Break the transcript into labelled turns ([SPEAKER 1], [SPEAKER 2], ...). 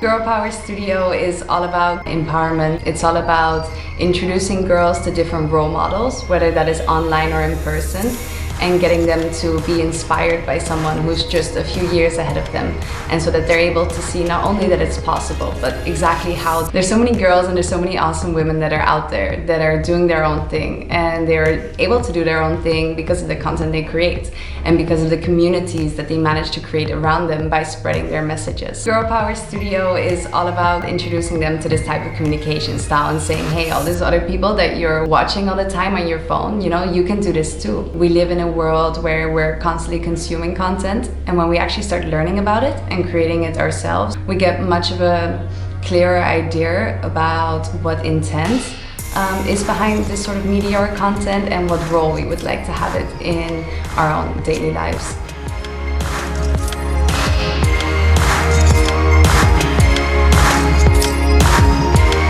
[SPEAKER 1] Girl Power Studio is all about empowerment. It's all about introducing girls to different role models, whether that is online or in person, and getting them to be inspired by someone who's just a few years ahead of them, and so that they're able to see not only that it's possible, but exactly how. There's so many girls and there's so many awesome women that are out there that are doing their own thing, and they're able to do their own thing because of the content they create and because of the communities that they manage to create around them by spreading their messages. Girl Power Studio is all about introducing them to this type of communication style and saying, hey, all these other people that you're watching all the time on your phone, you know, you can do this too. We live in a world where we're constantly consuming content, and when we actually start learning about it and creating it ourselves, we get much of a clearer idea about what intent is behind this sort of media or content and what role we would like to have it in our own daily lives.